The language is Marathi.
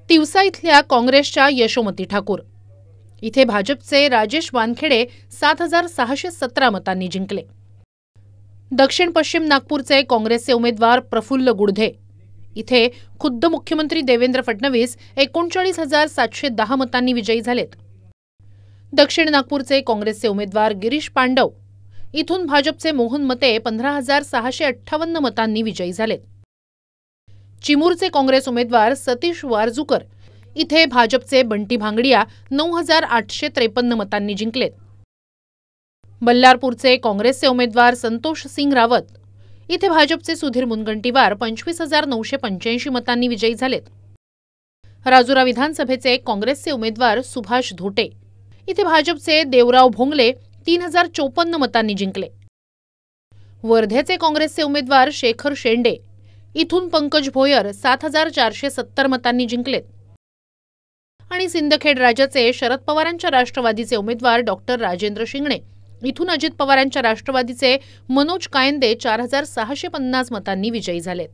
तिवसा इथल्या काँग्रेसच्या यशोमती ठाकूर, इथे भाजपचे राजेश वानखेडे 7617 मतांनी जिंकले। दक्षिण पश्चिम नागपूरचे काँग्रेसचे उमेदवार प्रफुल्ल गुडधे, इथे खुद्द मुख्यमंत्री देवेंद्र फडणवीस 39,710 मतांनी विजयी झालेत। दक्षिण नागपूरचे काँग्रेसचे उमेदवार गिरीश पांडव, इथून भाजपचे मोहन मते 15,658 मतांनी विजयी झालेत। चिमूरचे काँग्रेस उमेदवार सतीश वारजूकर, इथे भाजपचे बंटी भांगडिया 9,853 मतांनी जिंकलेत। बल्लारपूरचे काँग्रेसचे उमेदवार संतोष सिंग रावत, इथे भाजपचे सुधीर मुनगंटीवार 25,985 मतांनी विजयी झालेत। राजुरा विधानसभेचे काँग्रेसचे उमेदवार सुभाष धोटे, इथे भाजपचे देवराव भोंगले 3,054 मतांनी जिंकले। वर्धेचे काँग्रेसचे उमेदवार शेखर शेंडे, इथून पंकज भोयर 7,470 मतांनी जिंकलेत। आणि सिंदखेड राजाचे शरद पवारांच्या राष्ट्रवादीचे उमेदवार डॉक्टर राजेंद्र शिंगणे, इथून अजित पवारांच्या राष्ट्रवादीचे मनोज कायंदे 4,650 मतांनी विजयी झालेत।